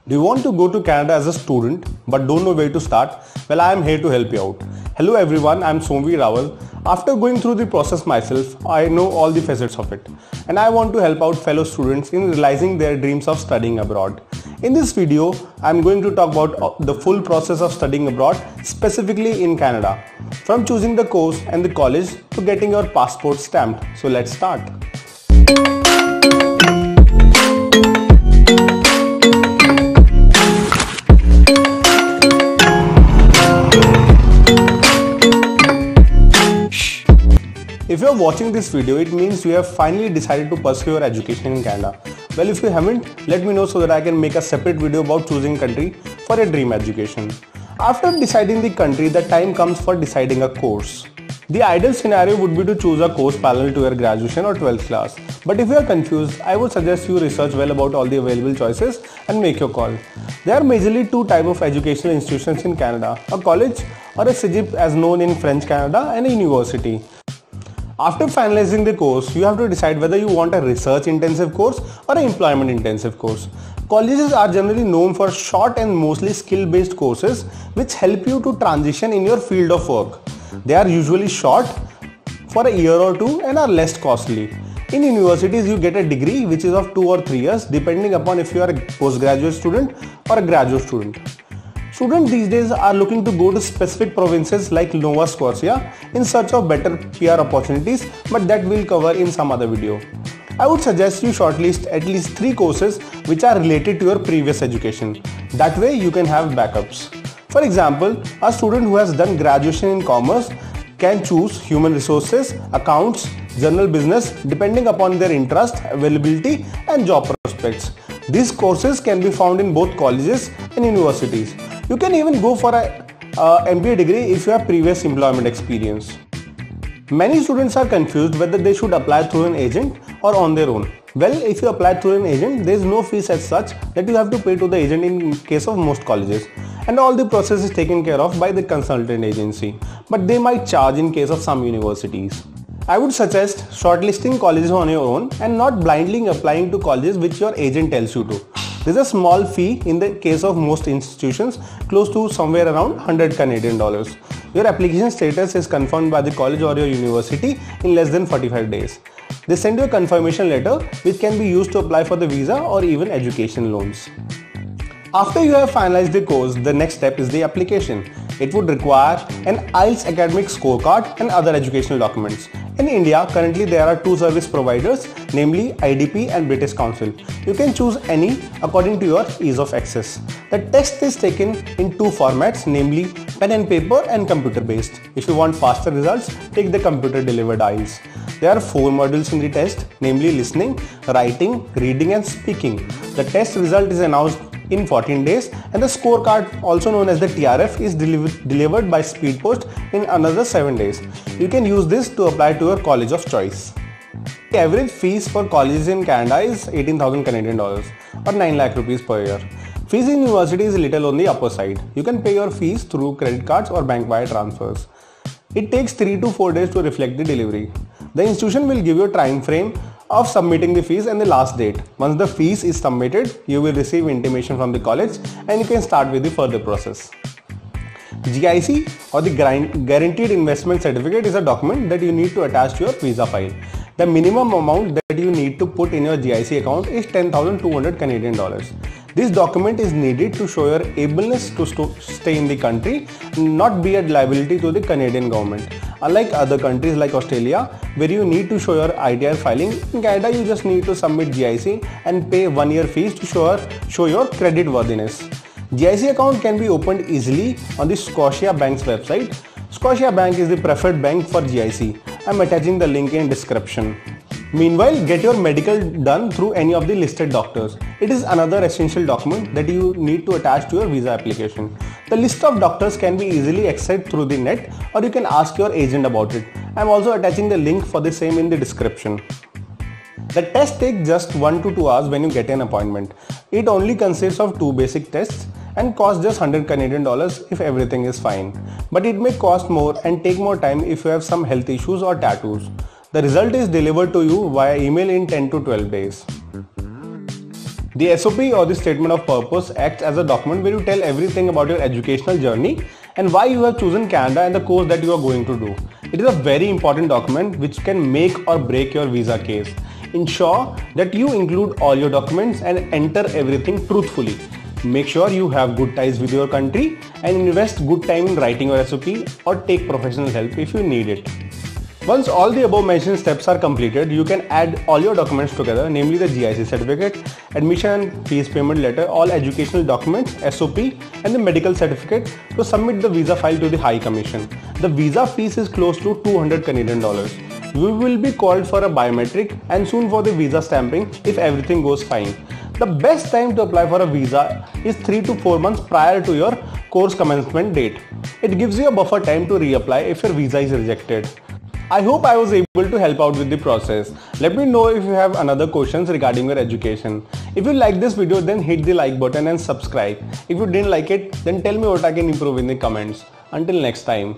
Do you want to go to Canada as a student but don't know where to start? Well, I am here to help you out. Hello everyone, I am Somvi Rawal. After going through the process myself, I know all the facets of it. And I want to help out fellow students in realizing their dreams of studying abroad. In this video, I am going to talk about the full process of studying abroad, specifically in Canada. From choosing the course and the college to getting your passport stamped. So let's start. If you are watching this video, it means you have finally decided to pursue your education in Canada. Well, if you haven't, let me know so that I can make a separate video about choosing country for your dream education. After deciding the country, the time comes for deciding a course. The ideal scenario would be to choose a course parallel to your graduation or 12th class. But if you are confused, I would suggest you research well about all the available choices and make your call. There are majorly two types of educational institutions in Canada, a college or a cégep as known in French Canada, and a university. After finalizing the course, you have to decide whether you want a research intensive course or an employment intensive course. Colleges are generally known for short and mostly skill based courses which help you to transition in your field of work. They are usually short for a year or two and are less costly. In universities, you get a degree which is of 2 or 3 years depending upon if you are a postgraduate student or a graduate student. Students these days are looking to go to specific provinces like Nova Scotia in search of better PR opportunities, but that we'll cover in some other video. I would suggest you shortlist at least 3 courses which are related to your previous education. That way you can have backups. For example, a student who has done graduation in commerce can choose human resources, accounts, general business depending upon their interest, availability and job prospects. These courses can be found in both colleges and universities. You can even go for a MBA degree if you have previous employment experience. Many students are confused whether they should apply through an agent or on their own. Well, if you apply through an agent, there is no fees as such that you have to pay to the agent in case of most colleges. And all the process is taken care of by the consultant agency. But they might charge in case of some universities. I would suggest shortlisting colleges on your own and not blindly applying to colleges which your agent tells you to. There is a small fee in the case of most institutions, close to somewhere around 100 Canadian dollars. Your application status is confirmed by the college or your university in less than 45 days. They send you a confirmation letter which can be used to apply for the visa or even education loans. After you have finalized the course, the next step is the application. It would require an IELTS academic scorecard and other educational documents. In India, currently there are 2 service providers, namely IDP and British Council. You can choose any according to your ease of access. The test is taken in 2 formats, namely pen and paper and computer based. If you want faster results, take the computer delivered IELTS. There are 4 modules in the test, namely listening, writing, reading and speaking. The test result is announced in 14 days and the scorecard, also known as the TRF, is delivered by Speed Post in another 7 days. You can use this to apply to your college of choice. The average fees for colleges in Canada is 18,000 Canadian dollars or 9 lakh rupees per year. Fees in university is little on the upper side. You can pay your fees through credit cards or bank wire transfers. It takes 3 to 4 days to reflect the delivery. The institution will give you a time frame of submitting the fees and the last date. Once the fees is submitted, you will receive intimation from the college and you can start with the further process. GIC or the Guaranteed Investment Certificate is a document that you need to attach to your visa file. The minimum amount that you need to put in your GIC account is 10,200 Canadian dollars. This document is needed to show your ableness to stay in the country and not be a liability to the Canadian government. Unlike other countries like Australia, where you need to show your ITR filing, in Canada you just need to submit GIC and pay 1 year fees to show your credit worthiness. GIC account can be opened easily on the Scotia Bank's website. Scotia Bank is the preferred bank for GIC. I am attaching the link in description. Meanwhile, get your medical done through any of the listed doctors. It is another essential document that you need to attach to your visa application. The list of doctors can be easily accessed through the net or you can ask your agent about it. I am also attaching the link for the same in the description. The test takes just 1 to 2 hours when you get an appointment. It only consists of 2 basic tests and costs just 100 Canadian dollars if everything is fine. But it may cost more and take more time if you have some health issues or tattoos. The result is delivered to you via email in 10 to 12 days. The SOP or the statement of purpose acts as a document where you tell everything about your educational journey and why you have chosen Canada and the course that you are going to do. It is a very important document which can make or break your visa case. Ensure that you include all your documents and enter everything truthfully. Make sure you have good ties with your country and invest good time in writing your SOP or take professional help if you need it. Once all the above mentioned steps are completed, you can add all your documents together, namely the GIC certificate, admission and fees payment letter, all educational documents, SOP and the medical certificate to submit the visa file to the High Commission. The visa fees is close to $200 Canadian. You will be called for a biometric and soon for the visa stamping if everything goes fine. The best time to apply for a visa is 3 to 4 months prior to your course commencement date. It gives you a buffer time to reapply if your visa is rejected. I hope I was able to help out with the process. Let me know if you have another questions regarding your education. If you like this video, then hit the like button and subscribe. If you didn't like it, then tell me what I can improve in the comments. Until next time.